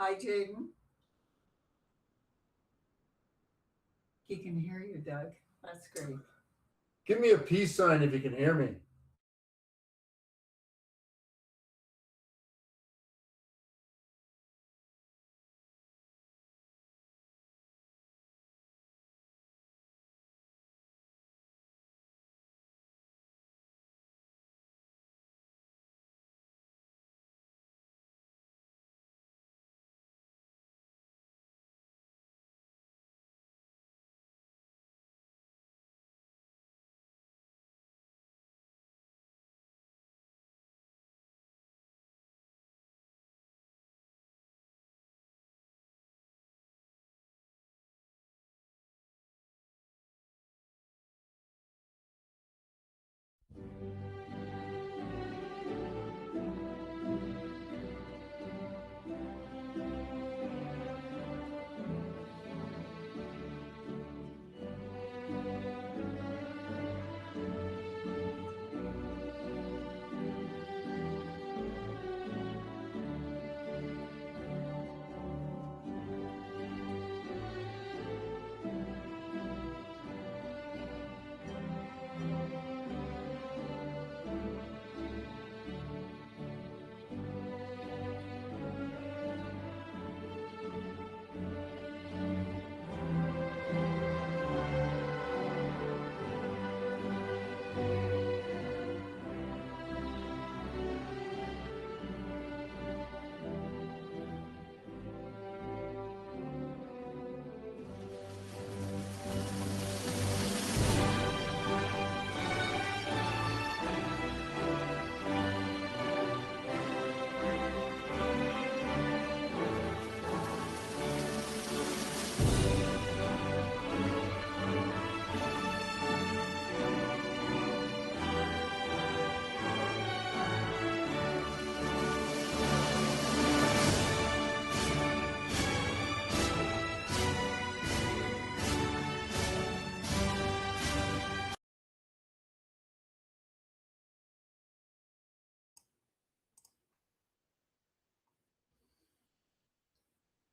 Hi, Jaden. He can hear you, Doug. That's great. Give me a peace sign if you can hear me.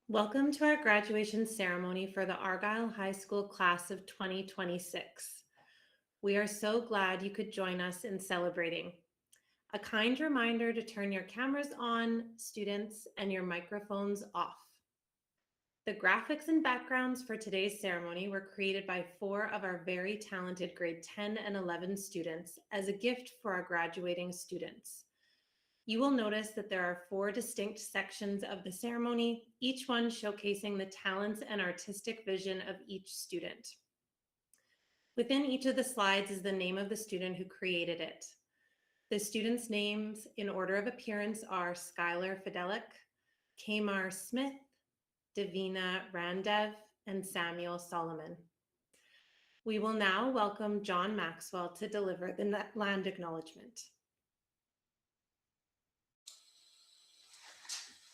Welcome to our graduation ceremony for the Argyle High School class of 2026. We are so glad you could join us in celebrating. A kind reminder to turn your cameras on, students, and your microphones off. The graphics and backgrounds for today's ceremony were created by 4 of our very talented grade 10 and 11 students as a gift for our graduating students. You will notice that there are 4 distinct sections of the ceremony, each one showcasing the talents and artistic vision of each student. Within each of the slides is the name of the student who created it. The students' names in order of appearance are Skylar Fidelic, Kamar Smith, Davina Randev, and Samuel Solomon. We will now welcome John Maxwell to deliver the land acknowledgement.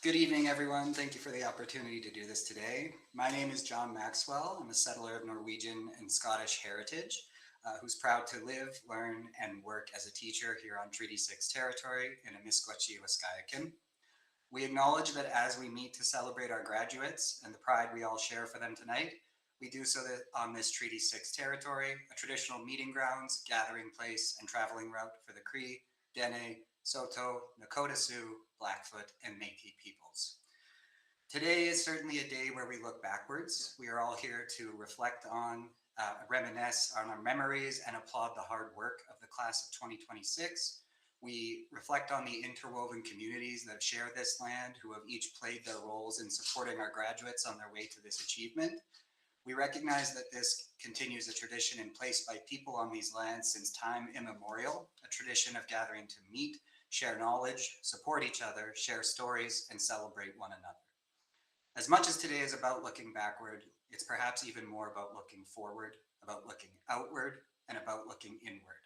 Good evening, everyone. Thank you for the opportunity to do this today. My name is John Maxwell. I'm a settler of Norwegian and Scottish heritage who's proud to live, learn, and work as a teacher here on Treaty 6 territory in Amiskwaciy-Waskayakin. We acknowledge that as we meet to celebrate our graduates and the pride we all share for them tonight, we do so on this Treaty 6 territory, a traditional meeting grounds, gathering place, and traveling route for the Cree, Dene, Saulteaux, Nakota Sioux, Blackfoot, and Métis peoples. Today is certainly a day where we look backwards. We are all here to reflect on, reminisce on our memories, and applaud the hard work of the class of 2026. We reflect on the interwoven communities that share this land, who have each played their roles in supporting our graduates on their way to this achievement. We recognize that this continues a tradition in place by people on these lands since time immemorial, a tradition of gathering to meet, share knowledge, support each other, share stories, and celebrate one another. As much as today is about looking backward, it's perhaps even more about looking forward, about looking outward, and about looking inward.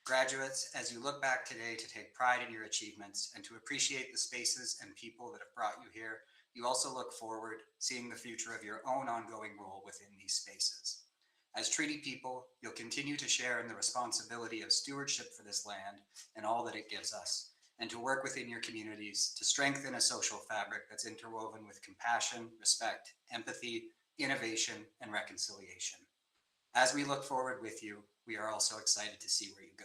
Graduates, as you look back today to take pride in your achievements and to appreciate the spaces and people that have brought you here, you also look forward, seeing the future of your own ongoing role within these spaces. As treaty people, you'll continue to share in the responsibility of stewardship for this land and all that it gives us, and to work within your communities to strengthen a social fabric that's interwoven with compassion, respect, empathy, innovation, and reconciliation. As we look forward with you, we are also excited to see where you go.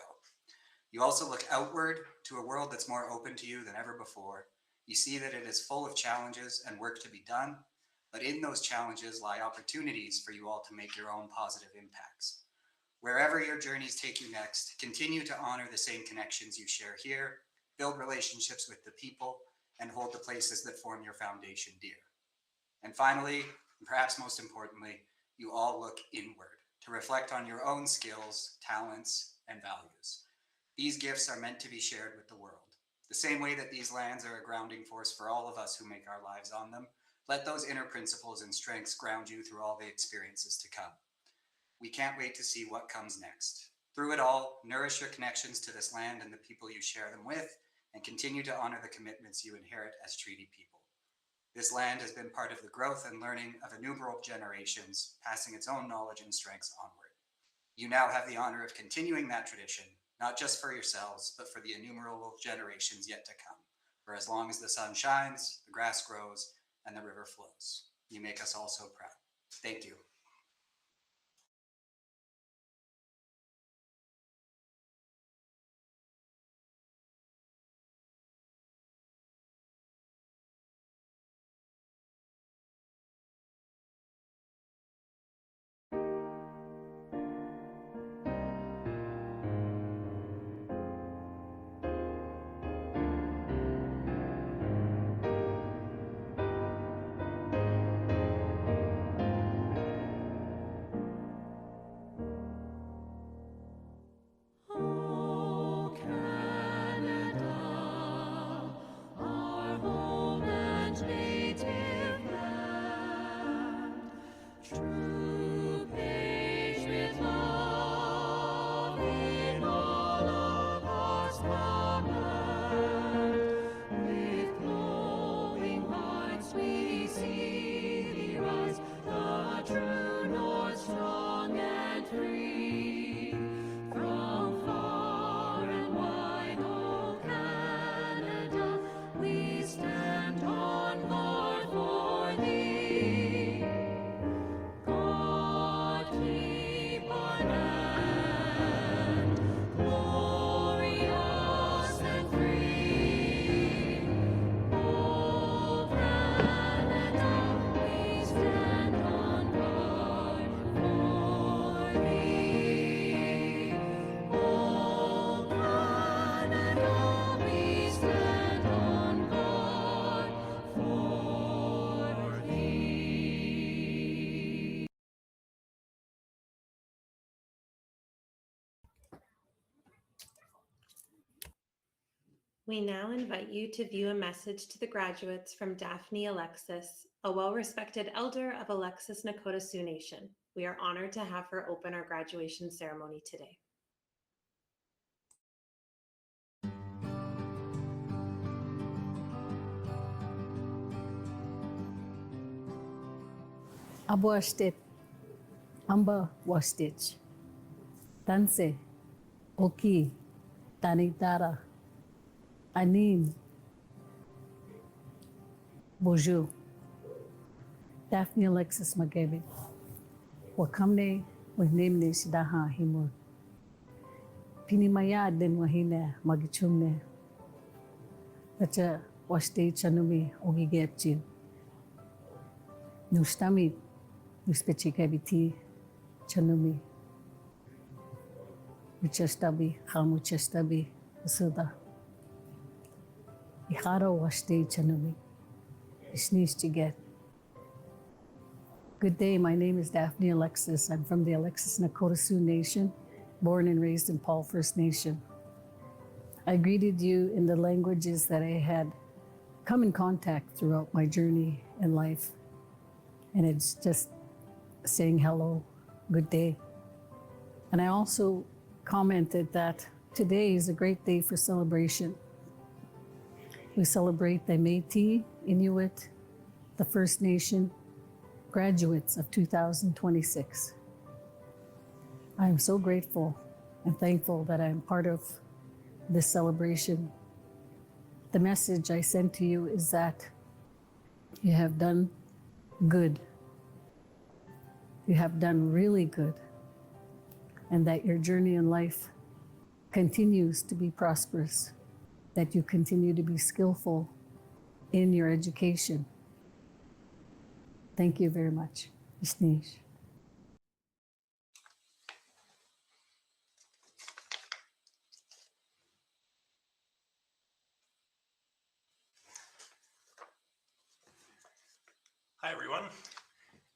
You also look outward to a world that's more open to you than ever before. You see that it is full of challenges and work to be done, but in those challenges lie opportunities for you all to make your own positive impacts. Wherever your journeys take you next, continue to honor the same connections you share here, build relationships with the people, and hold the places that form your foundation dear. And finally, and perhaps most importantly, you all look inward to reflect on your own skills, talents, and values. These gifts are meant to be shared with the world. The same way that these lands are a grounding force for all of us who make our lives on them, let those inner principles and strengths ground you through all the experiences to come. We can't wait to see what comes next. Through it all, nourish your connections to this land and the people you share them with, and continue to honor the commitments you inherit as treaty people. This land has been part of the growth and learning of innumerable generations, passing its own knowledge and strengths onward. You now have the honor of continuing that tradition, not just for yourselves, but for the innumerable generations yet to come. For as long as the sun shines, the grass grows, and the river flows. You make us all so proud. Thank you. We now invite you to view a message to the graduates from Daphne Alexis, a well-respected elder of Alexis Nakota Sioux Nation. We are honored to have her open our graduation ceremony today. Abo astet, amba wastich, tanse, oki, tanitara, anin, bonjour. Daphne Alexis Magebe, wakamne, wahnimne sidaha himur. Pinimaya din wahine magichumne. Tacha waste chanumi ogigetchin. Nustami, nuspechikabiti chanumi. Uchestabi, hamuchestabi, suda. Iharo waste chanumi. Isnistiget. Good day, my name is Daphne Alexis. I'm from the Alexis Nakota Sioux Nation, born and raised in Paul First Nation. I greeted you in the languages that I had come in contact throughout my journey in life. And it's just saying hello, good day. And I also commented that today is a great day for celebration. We celebrate the Métis, Inuit, the First Nation graduates of 2026. I am so grateful and thankful that I'm part of this celebration The message I send to you is that you have done good. You have done really good. And that your journey in life continues to be prosperous. That you continue to be skillful in your education. Thank you very much. Ishnish. Hi, everyone.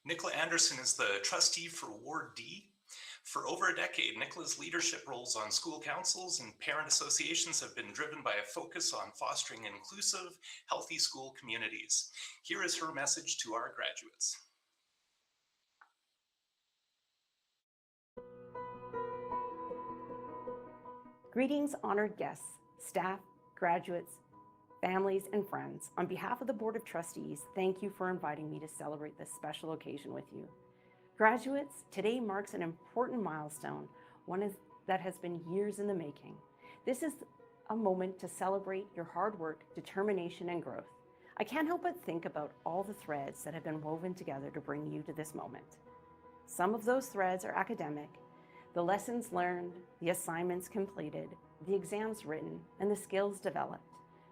Nicola Anderson is the trustee for Ward D. For over a decade, Nicola's leadership roles on school councils and parent associations have been driven by a focus on fostering inclusive, healthy school communities. Here is her message to our graduates. Greetings, honored guests, staff, graduates, families, and friends. On behalf of the Board of Trustees, thank you for inviting me to celebrate this special occasion with you. Graduates, today marks an important milestone, that has been years in the making. This is a moment to celebrate your hard work, determination, and growth. I can't help but think about all the threads that have been woven together to bring you to this moment. Some of those threads are academic, the lessons learned, the assignments completed, the exams written, and the skills developed.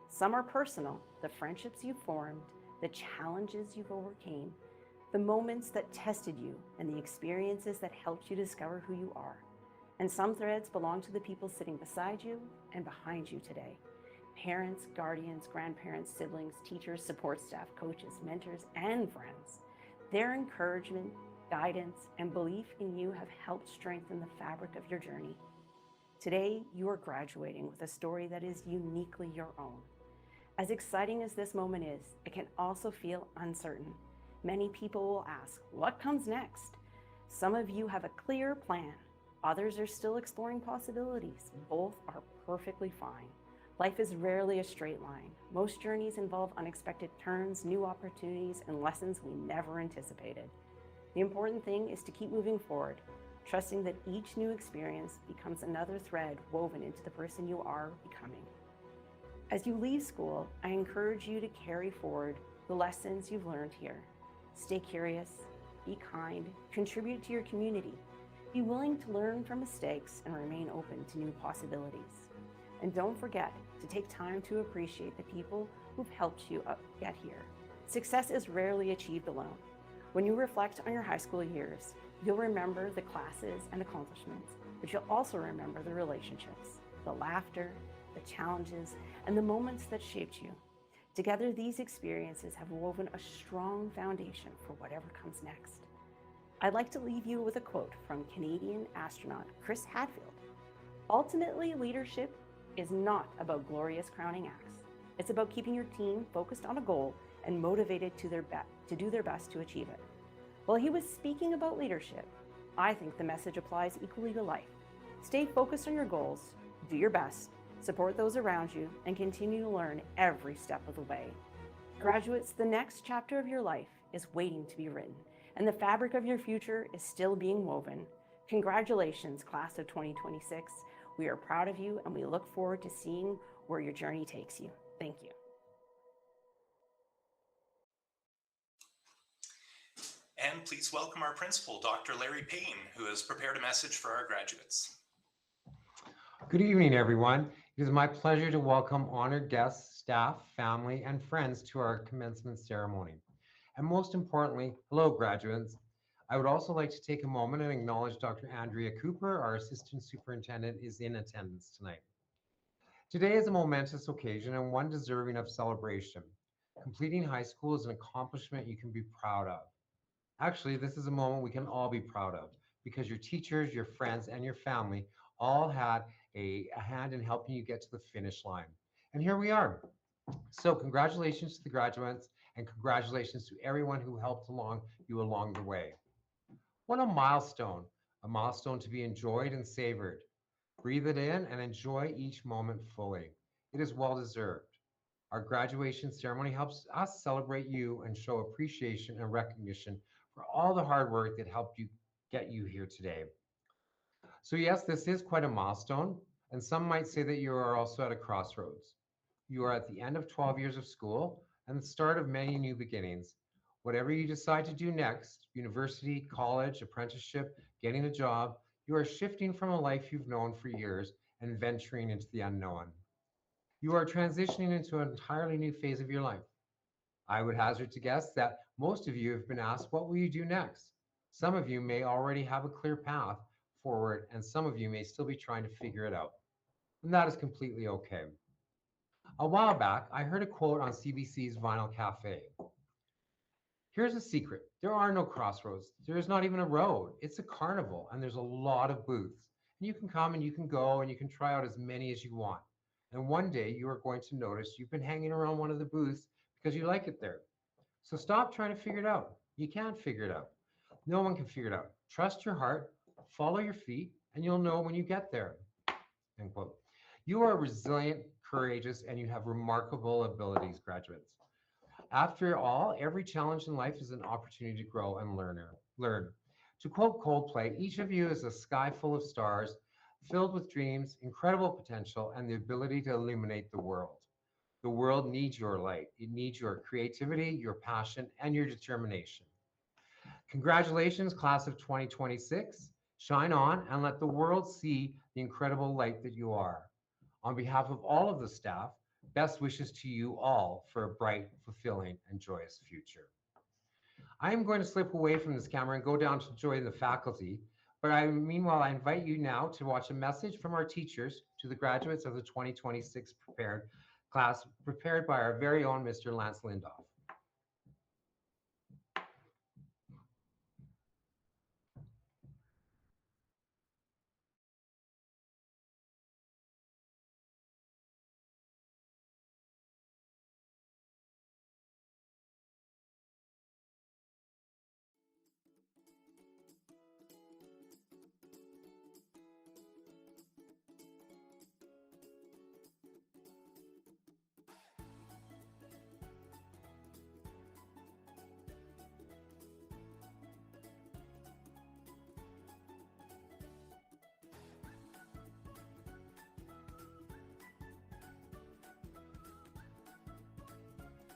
Some are personal, the friendships you formed, the challenges you've overcame, the moments that tested you, and the experiences that helped you discover who you are. And some threads belong to the people sitting beside you and behind you today. Parents, guardians, grandparents, siblings, teachers, support staff, coaches, mentors, and friends. Their encouragement, guidance, and belief in you have helped strengthen the fabric of your journey. Today, you are graduating with a story that is uniquely your own. As exciting as this moment is, it can also feel uncertain. Many people will ask, what comes next? Some of you have a clear plan. Others are still exploring possibilities. Both are perfectly fine. Life is rarely a straight line. Most journeys involve unexpected turns, new opportunities, and lessons we never anticipated. The important thing is to keep moving forward, trusting that each new experience becomes another thread woven into the person you are becoming. As you leave school, I encourage you to carry forward the lessons you've learned here. Stay curious, be kind, contribute to your community. Be willing to learn from mistakes and remain open to new possibilities. And don't forget to take time to appreciate the people who've helped you get here. Success is rarely achieved alone. When you reflect on your high school years, you'll remember the classes and accomplishments, but you'll also remember the relationships, the laughter, the challenges, and the moments that shaped you. Together, these experiences have woven a strong foundation for whatever comes next. I'd like to leave you with a quote from Canadian astronaut Chris Hadfield. Ultimately, leadership is not about glorious crowning acts. It's about keeping your team focused on a goal and motivated to do their best to achieve it. While he was speaking about leadership, I think the message applies equally to life. Stay focused on your goals, do your best, support those around you, and continue to learn every step of the way. Graduates, the next chapter of your life is waiting to be written, and the fabric of your future is still being woven. Congratulations, class of 2026. We are proud of you, and we look forward to seeing where your journey takes you. Thank you. And please welcome our principal, Dr. Larry Payne, who has prepared a message for our graduates. Good evening, everyone. It is my pleasure to welcome honored guests, staff, family, and friends to our commencement ceremony. And most importantly, hello, graduates. I would also like to take a moment and acknowledge Dr. Andrea Cooper, our assistant superintendent, is in attendance tonight. Today is a momentous occasion and one deserving of celebration. Completing high school is an accomplishment you can be proud of. Actually, this is a moment we can all be proud of because your teachers, your friends, and your family all had a hand in helping you get to the finish line. And here we are. So congratulations to the graduates and congratulations to everyone who helped you along the way. What a milestone to be enjoyed and savored. Breathe it in and enjoy each moment fully. It is well deserved. Our graduation ceremony helps us celebrate you and show appreciation and recognition for all the hard work that helped you get you here today. So yes, this is quite a milestone, and some might say that you are also at a crossroads. You are at the end of 12 years of school and the start of many new beginnings. Whatever you decide to do next, university, college, apprenticeship, getting a job, you are shifting from a life you've known for years and venturing into the unknown. You are transitioning into an entirely new phase of your life. I would hazard to guess that most of you have been asked, what will you do next? Some of you may already have a clear path forward, and some of you may still be trying to figure it out. And that is completely okay. A while back, I heard a quote on CBC's Vinyl Cafe. Here's a secret. There are no crossroads. There is not even a road. It's a carnival, and there's a lot of booths. And you can come and you can go and you can try out as many as you want. And one day you are going to notice you've been hanging around one of the booths because you like it there. So stop trying to figure it out. You can't figure it out. No one can figure it out. Trust your heart, follow your feet, and you'll know when you get there. End quote. You are resilient, courageous, and you have remarkable abilities, graduates. After all, every challenge in life is an opportunity to grow and learn. To quote Coldplay, each of you is a sky full of stars, filled with dreams, incredible potential, and the ability to illuminate the world. The world needs your light. It needs your creativity, your passion, and your determination. Congratulations, class of 2026. Shine on and let the world see the incredible light that you are. On behalf of all of the staff, best wishes to you all for a bright, fulfilling, and joyous future. I am going to slip away from this camera and go down to join the faculty, but meanwhile, I invite you now to watch a message from our teachers to the graduates of the 2026 class, prepared by our very own Mr. Lance Lindoff.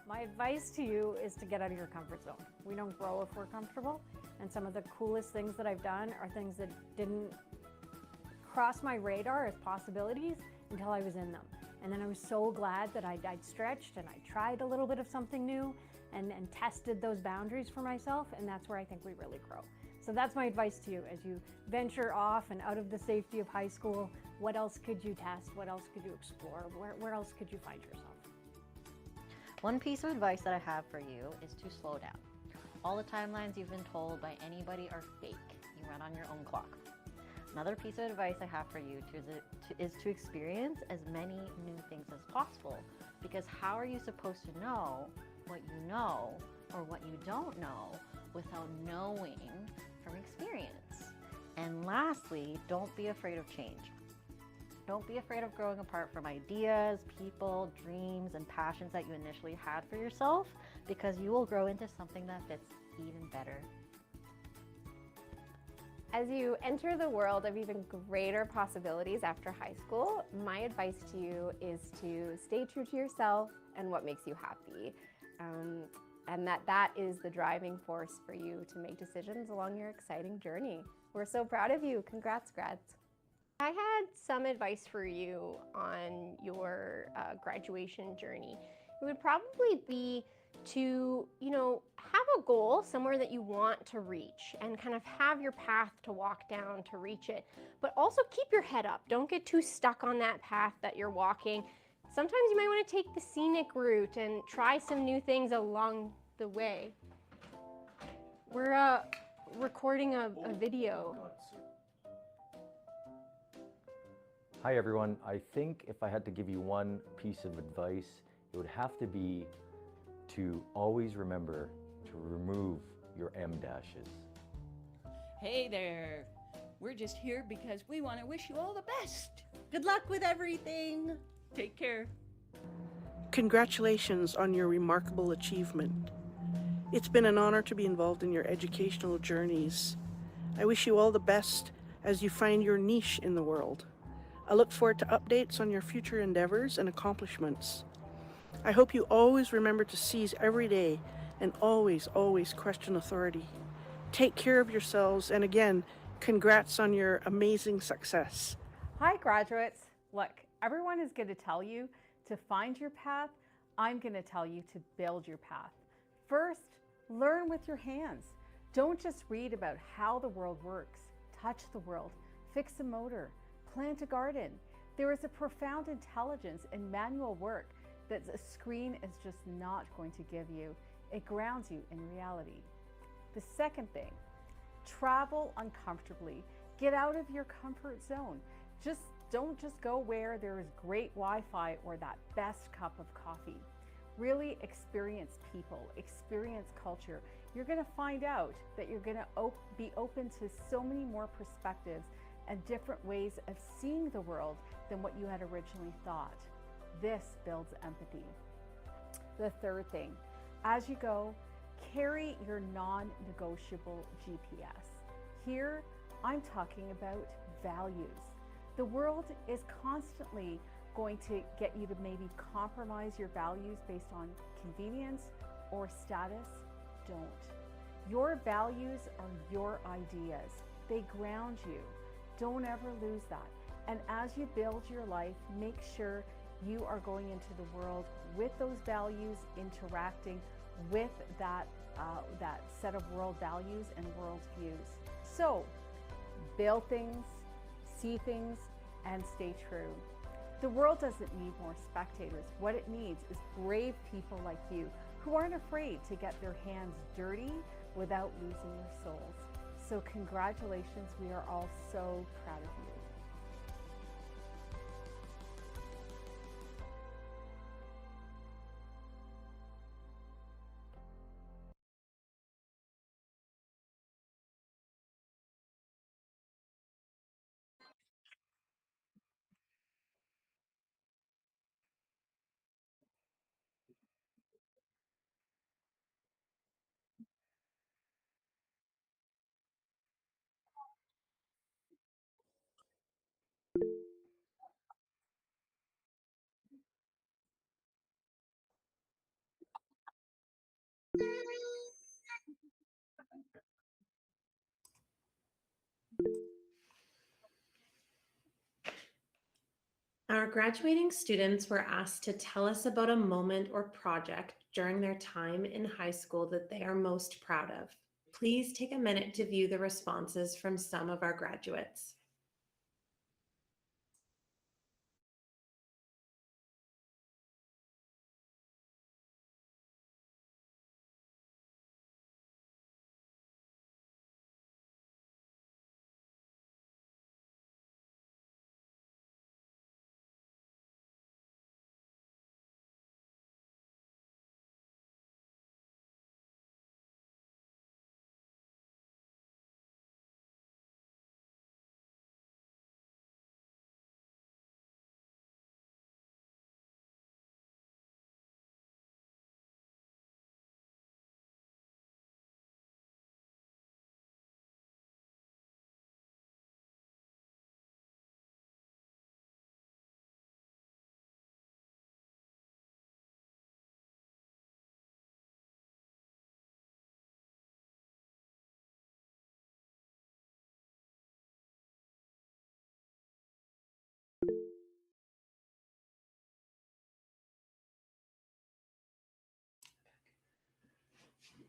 My advice to you is to get out of your comfort zone. We don't grow if we're comfortable, and some of the coolest things that I've done are things that didn't cross my radar as possibilities until I was in them. And then I was so glad that I'd stretched and I tried a little bit of something new and tested those boundaries for myself, and that's where I think we really grow. So that's my advice to you as you venture off and out of the safety of high school. What else could you test? What else could you explore? Where else could you find yourself? One piece of advice that I have for you is to slow down. All the timelines you've been told by anybody are fake. You run on your own clock. Another piece of advice I have for you is to experience as many new things as possible, because how are you supposed to know what you know or what you don't know without knowing from experience? And lastly, don't be afraid of change. Don't be afraid of growing apart from ideas, people, dreams, and passions that you initially had for yourself, because you will grow into something that fits even better. As you enter the world of even greater possibilities after high school, my advice to you is to stay true to yourself and what makes you happy. And that is the driving force for you to make decisions along your exciting journey. We're so proud of you. Congrats, grads. I had some advice for you on your graduation journey. It would probably be to, have a goal somewhere that you want to reach and kind of have your path to walk down to reach it. But also keep your head up. Don't get too stuck on that path that you're walking. Sometimes you might want to take the scenic route and try some new things along the way. We're recording a video. Hi everyone. I think if I had to give you one piece of advice, it would have to be to always remember to remove your M dashes. Hey there. We're just here because we want to wish you all the best. Good luck with everything. Take care. Congratulations on your remarkable achievement. It's been an honor to be involved in your educational journeys. I wish you all the best as you find your niche in the world. I look forward to updates on your future endeavors and accomplishments. I hope you always remember to seize every day and always, always question authority. Take care of yourselves, and again, congrats on your amazing success. Hi, graduates. Look, everyone is going to tell you to find your path. I'm going to tell you to build your path. First, learn with your hands. Don't just read about how the world works. Touch the world, fix a motor, plant a garden. There is a profound intelligence in manual work that a screen is just not going to give you. It grounds you in reality. The second thing, travel uncomfortably. Get out of your comfort zone. Don't just go where there is great Wi-Fi or that best cup of coffee. Really experience people, experience culture. You're going to find out that you're going to be open to so many more perspectives and different ways of seeing the world than what you had originally thought. This builds empathy. The third thing, as you go, carry your non-negotiable GPS. Here, I'm talking about values. The world is constantly going to get you to maybe compromise your values based on convenience or status. Don't. Your values are your ideas. They ground you. Don't ever lose that. And as you build your life, make sure you are going into the world with those values, interacting with that set of world values and world views. So, build things, see things, and stay true. The world doesn't need more spectators. What it needs is brave people like you who aren't afraid to get their hands dirty without losing their souls. So congratulations, we are all so proud of you. Our graduating students were asked to tell us about a moment or project during their time in high school that they are most proud of. Please take a minute to view the responses from some of our graduates.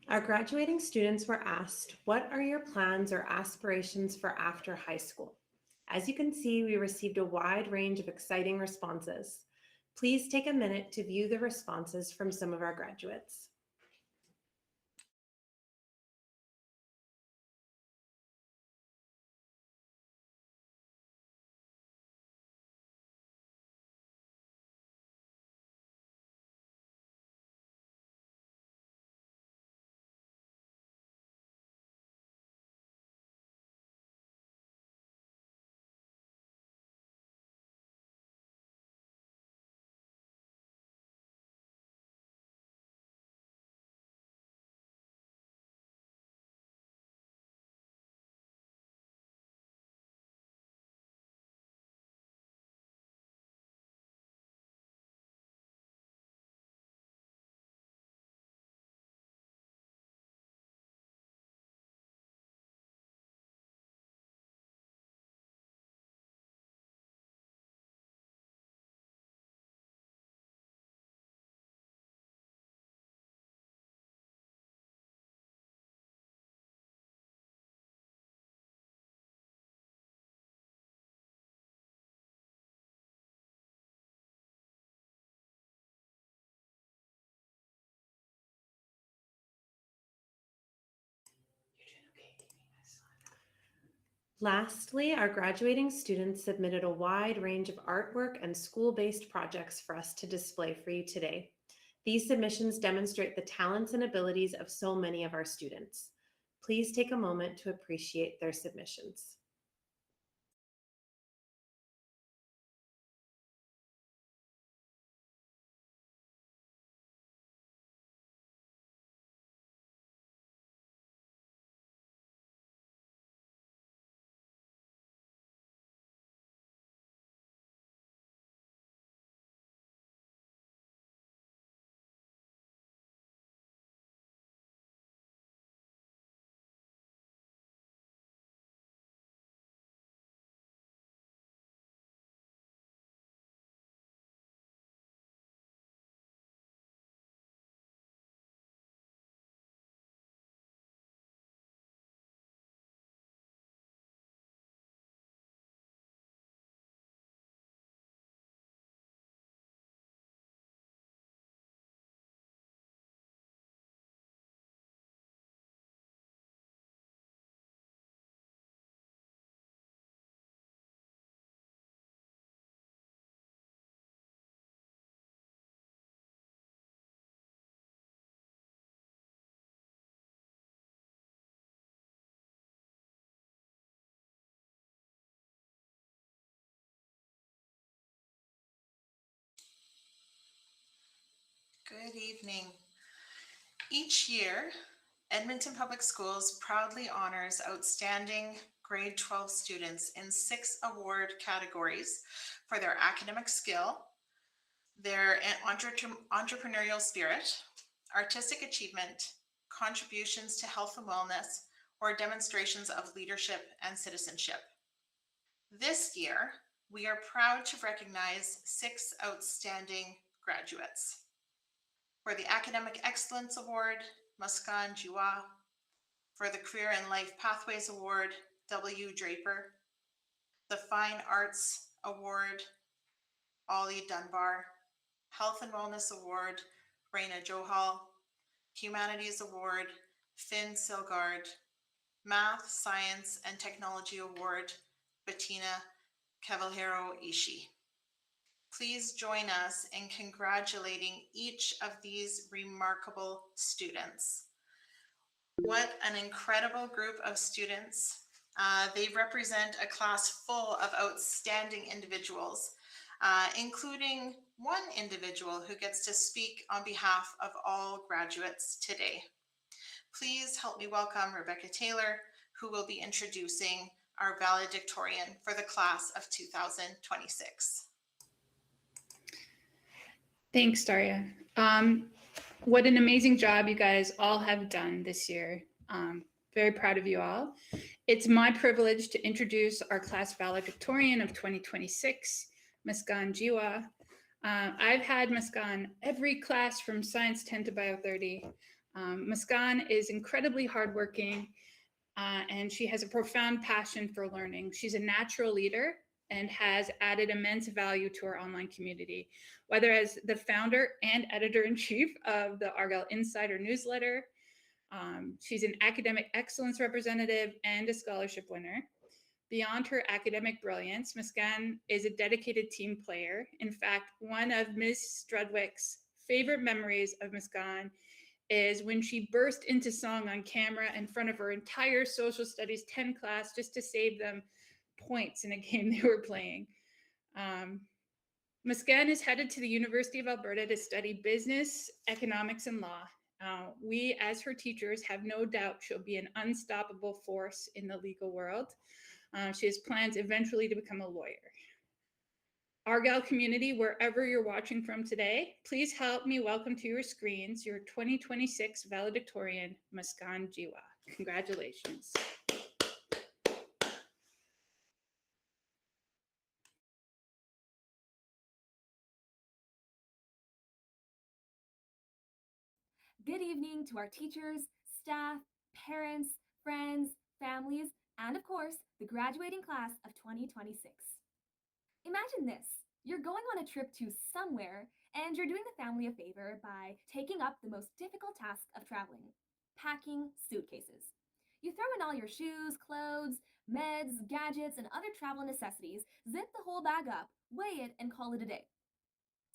Our graduating students were asked, what are your plans or aspirations for after high school? As you can see, we received a wide range of exciting responses. Please take a minute to view the responses from some of our graduates. Lastly, our graduating students submitted a wide range of artwork and school-based projects for us to display for you today. These submissions demonstrate the talents and abilities of so many of our students. Please take a moment to appreciate their submissions. Good evening. Each year, Edmonton Public Schools proudly honors outstanding grade 12 students in 6 award categories for their academic skill, their entrepreneurial spirit, artistic achievement, contributions to health and wellness, or demonstrations of leadership and citizenship. This year, we are proud to recognize 6 outstanding graduates. For the Academic Excellence Award, Muskan Jiwa. For the Career and Life Pathways Award, W. Draper. The Fine Arts Award, Ollie Dunbar. Health and Wellness Award, Reina Johal. Humanities Award, Finn Silgard. Math, Science, and Technology Award, Bettina Cavallero Ishii. Please join us in congratulating each of these remarkable students. What an incredible group of students. They represent a class full of outstanding individuals, including one individual who gets to speak on behalf of all graduates today. Please help me welcome Rebecca Taylor, who will be introducing our valedictorian for the class of 2026. Thanks, Daria. What an amazing job you guys all have done this year. Very proud of you all. It's my privilege to introduce our class valedictorian of 2026, Muskan Jiwa. I've had Muskan every class from Science 10 to Bio 30. Muskan is incredibly hardworking, and she has a profound passion for learning. She's a natural leader and has added immense value to our online community, whether as the founder and editor-in-chief of the Argyle Insider newsletter. She's an academic excellence representative and a scholarship winner. Beyond her academic brilliance, Muskan is a dedicated team player. In fact, one of Ms. Strudwick's favorite memories of Muskan is when she burst into song on camera in front of her entire social studies 10 class just to save them points in a game they were playing. Muskan is headed to the University of Alberta to study business, economics, and law. We, as her teachers, have no doubt she'll be an unstoppable force in the legal world. She has plans eventually to become a lawyer. Argyle community, wherever you're watching from today, please help me welcome to your screens your 2026 valedictorian, Muskan Jiwa. Congratulations. Good evening to our teachers, staff, parents, friends, families, and of course, the graduating class of 2026. Imagine this. You're going on a trip to somewhere, and you're doing the family a favor by taking up the most difficult task of traveling, packing suitcases. You throw in all your shoes, clothes, Meds, gadgets, and other travel necessities, zip the whole bag up, weigh it, and call it a day.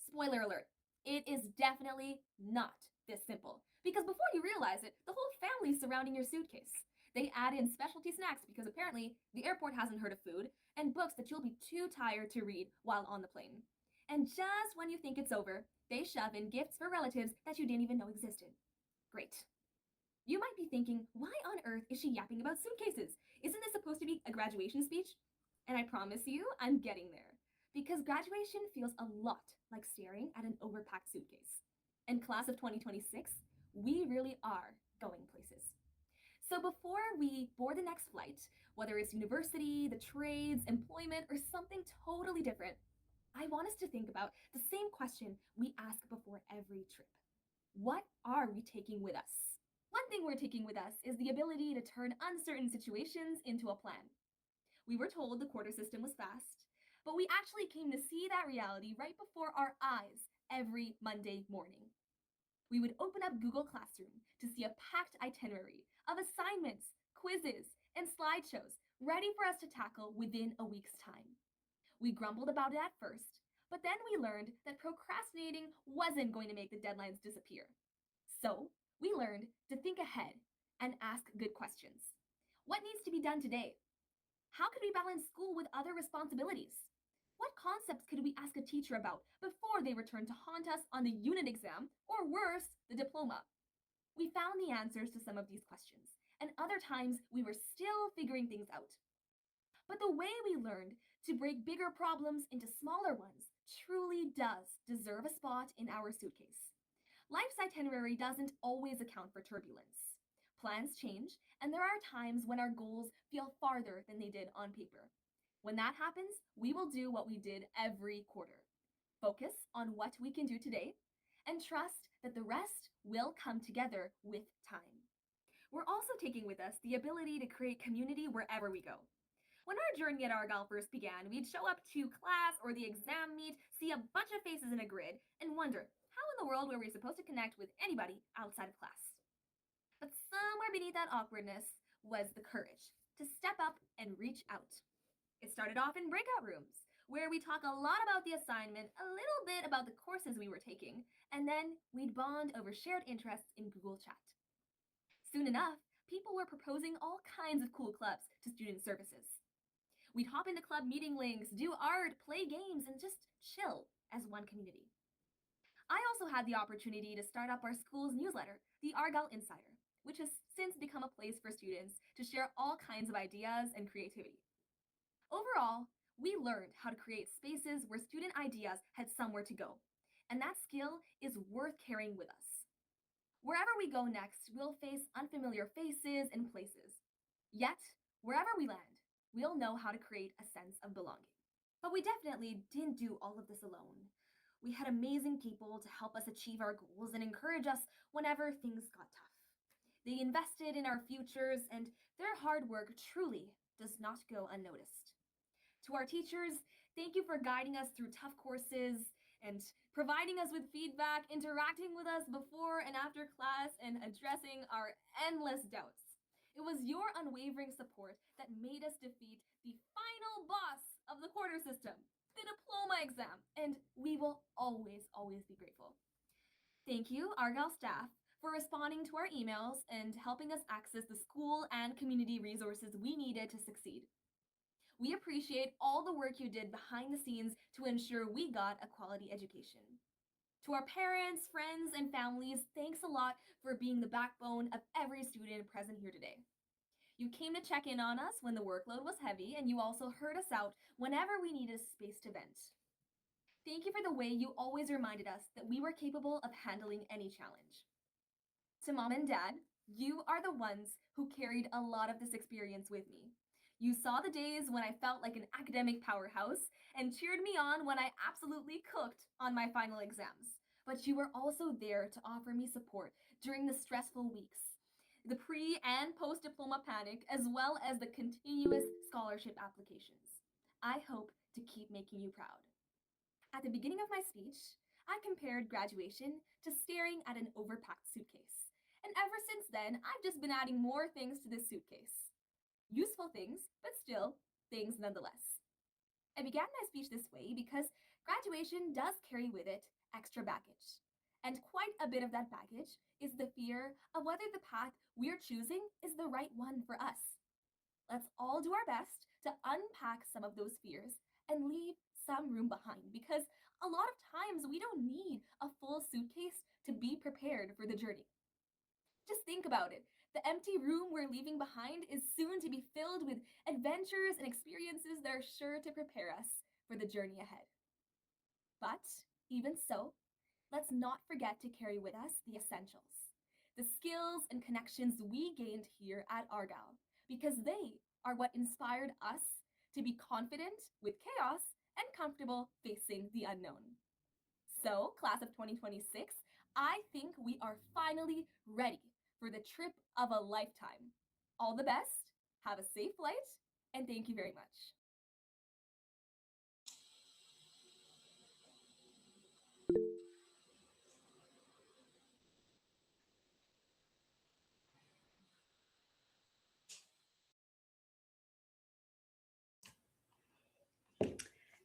Spoiler alert, it is definitely not this simple. Because before you realize it, the whole family's surrounding your suitcase. They add in specialty snacks because apparently the airport hasn't heard of food, and books that you'll be too tired to read while on the plane. And just when you think it's over, they shove in gifts for relatives that you didn't even know existed. Great. You might be thinking, why on earth is she yapping about suitcases? Isn't this supposed to be a graduation speech? And I promise you, I'm getting there. Because graduation feels a lot like staring at an overpacked suitcase. And class of 2026, we really are going places. So before we board the next flight, whether it's university, the trades, employment, or something totally different, I want us to think about the same question we ask before every trip. What are we taking with us? One thing we're taking with us is the ability to turn uncertain situations into a plan. We were told the quarter system was fast, but we actually came to see that reality right before our eyes every Monday morning. We would open up Google Classroom to see a packed itinerary of assignments, quizzes, and slideshows ready for us to tackle within a week's time. We grumbled about it at first, but then we learned that procrastinating wasn't going to make the deadlines disappear. So we learned to think ahead and ask good questions. What needs to be done today? How could we balance school with other responsibilities? What concepts could we ask a teacher about before they return to haunt us on the unit exam, or worse, the diploma? We found the answers to some of these questions, and other times we were still figuring things out. But the way we learned to break bigger problems into smaller ones truly does deserve a spot in our suitcase. Life's itinerary doesn't always account for turbulence. Plans change, and there are times when our goals feel farther than they did on paper. When that happens, we will do what we did every quarter. Focus on what we can do today and trust that the rest will come together with time. We're also taking with us the ability to create community wherever we go. When our journey at Argyle first began, we'd show up to class or the exam meet, see a bunch of faces in a grid, and wonder, how in the world were we supposed to connect with anybody outside of class? But somewhere beneath that awkwardness was the courage to step up and reach out. It started off in breakout rooms, where we talk a lot about the assignment, a little bit about the courses we were taking, and then we'd bond over shared interests in Google Chat. Soon enough, people were proposing all kinds of cool clubs to student services. We'd hop into club meeting links, do art, play games, and just chill as one community. I also had the opportunity to start up our school's newsletter, the Argyle Insider, which has since become a place for students to share all kinds of ideas and creativity. Overall, we learned how to create spaces where student ideas had somewhere to go, and that skill is worth carrying with us. Wherever we go next, we'll face unfamiliar faces and places. Yet, wherever we land, we'll know how to create a sense of belonging. But we definitely didn't do all of this alone. We had amazing people to help us achieve our goals and encourage us whenever things got tough. They invested in our futures, and their hard work truly does not go unnoticed. To our teachers, thank you for guiding us through tough courses and providing us with feedback, interacting with us before and after class, and addressing our endless doubts. It was your unwavering support that made us defeat the final boss of the quarter system, the diploma exam, and we will always, always be grateful. Thank you, Argyle staff, for responding to our emails and helping us access the school and community resources we needed to succeed. We appreciate all the work you did behind the scenes to ensure we got a quality education. To our parents, friends, and families, thanks a lot for being the backbone of every student present here today. You came to check in on us when the workload was heavy, and you also heard us out whenever we needed space to vent. Thank you for the way you always reminded us that we were capable of handling any challenge. To Mom and Dad, you are the ones who carried a lot of this experience with me. You saw the days when I felt like an academic powerhouse and cheered me on when I absolutely cooked on my final exams. But you were also there to offer me support during the stressful weeks, the pre- and post-diploma panic, as well as the continuous scholarship applications. I hope to keep making you proud. At the beginning of my speech, I compared graduation to staring at an overpacked suitcase. And ever since then, I've just been adding more things to this suitcase. Useful things, but still things nonetheless. I began my speech this way because graduation does carry with it extra baggage. And quite a bit of that baggage is the fear of whether the path we're choosing is the right one for us. Let's all do our best to unpack some of those fears and leave some room behind, because a lot of times we don't need a full suitcase to be prepared for the journey. Just think about it. The empty room we're leaving behind is soon to be filled with adventures and experiences that are sure to prepare us for the journey ahead. But even so, let's not forget to carry with us the essentials, the skills and connections we gained here at Argyle, because they are what inspired us to be confident with chaos and comfortable facing the unknown. So, class of 2026, I think we are finally ready for the trip of a lifetime. All the best, have a safe flight, and thank you very much.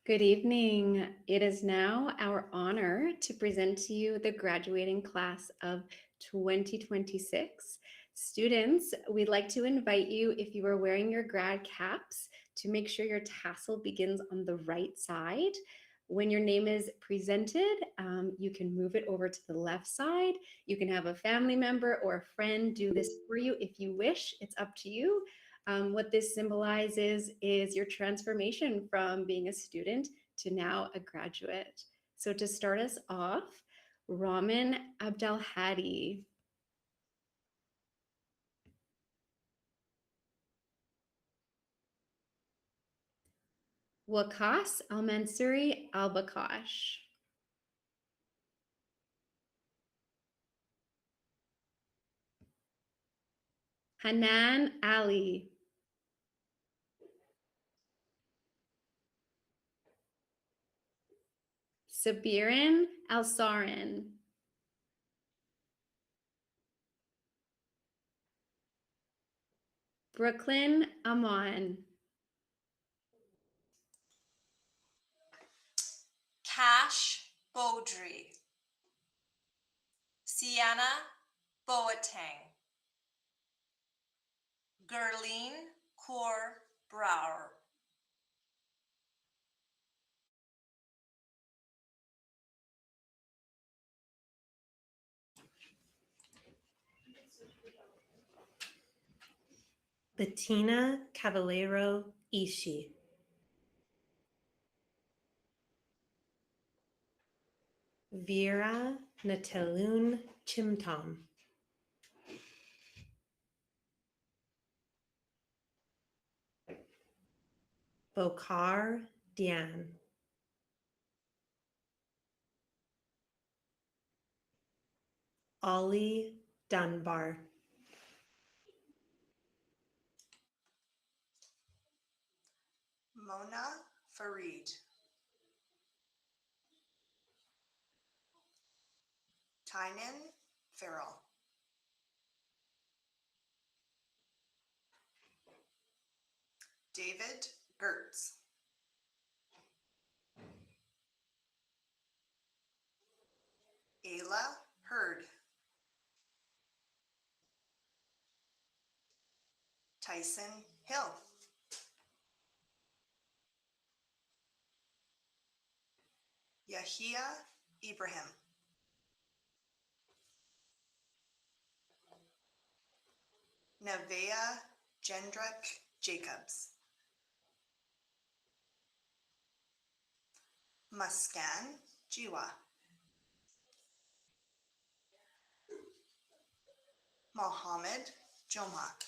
Good evening. It is now our honor to present to you the graduating class of 2026. Students, we'd like to invite you, if you are wearing your grad caps, to make sure your tassel begins on the right side. When your name is presented, you can move it over to the left side. You can have a family member or a friend do this for you if you wish. It's up to you. What this symbolizes is your transformation from being a student to now a graduate. So to start us off, Raman Abdelhadi. Waqas Al-Mansuri Al-Bakash. Hanan Ali. Sabirin Al-Sarin. Brooklyn Aman. Cash Beaudry. Sienna Boateng. Gerline Kaur Brouwer. Bettina Cavallero Ishi. Vera Natelun Chimtom. Bokar Dian. Ollie Dunbar. Mona Farid. Tynan Farrell. David Gertz. Ayla Hurd. Tyson Hill. Yahia Ibrahim. Nevaeh Jendrick Jacobs. Muskan Jiwa. Mohammed Jomak.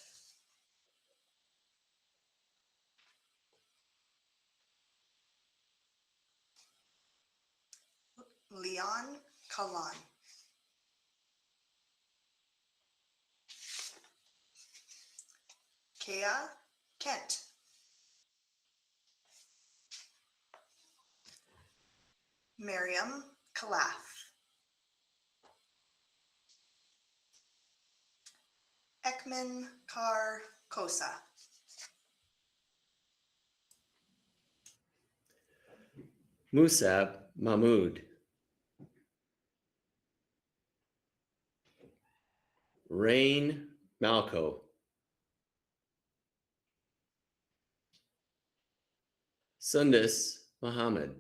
Leon Kalan. Kea Kent. Miriam Kalaf. Ekman Kar Kosa. Musab Mahmood, Rain Malco, Sundus Muhammad,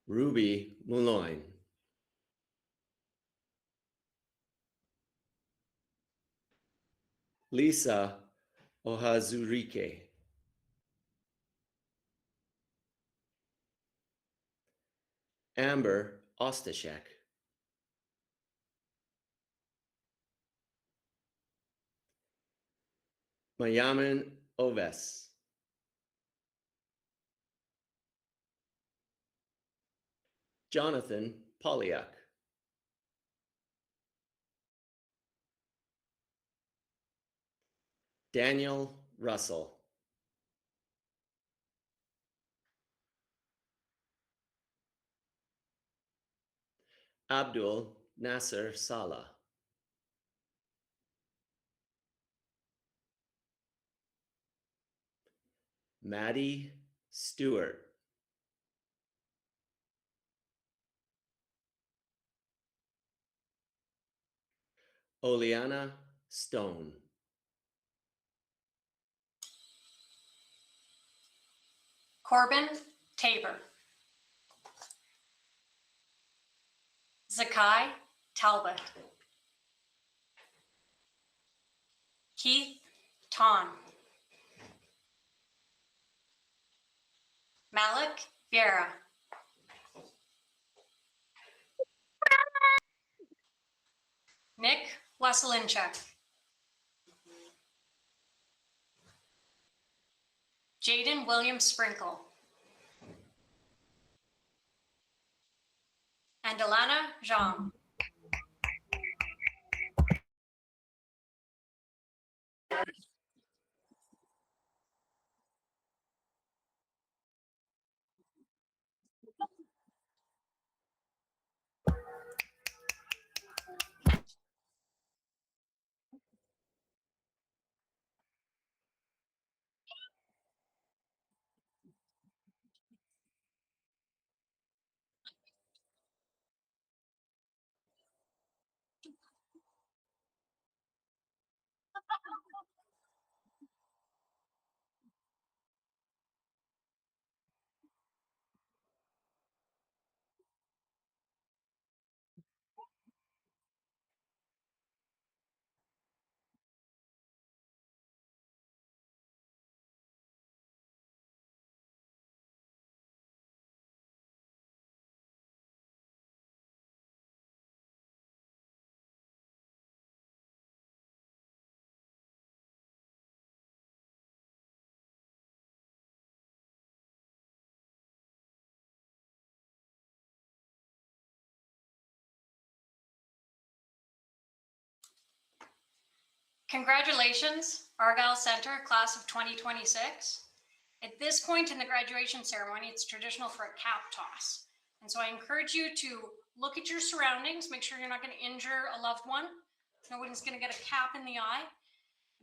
Ruby Muloin, Lisa Ohazurike, Amber Ostashek, Mayaman Oves, Jonathan Polyak, Daniel Russell, Abdul Nasser Salah, Maddie Stewart, Oleana Stone, Corbin Tabor, Zakai Talbot, Keith Ton, Malik Vieira, Nick Waselinchuk, Jaden William Sprinkle, and Alana Jean. Congratulations, Argyle Center, class of 2026. At this point in the graduation ceremony, it's traditional for a cap toss. And so I encourage you to look at your surroundings, make sure you're not going to injure a loved one. Nobody's going to get a cap in the eye.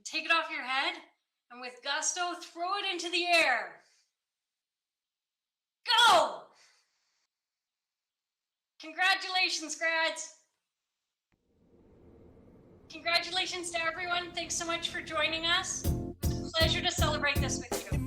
Take it off your head, and with gusto, throw it into the air. Go! Congratulations, grads. Congratulations to everyone. Thanks so much for joining us. It was a pleasure to celebrate this with you.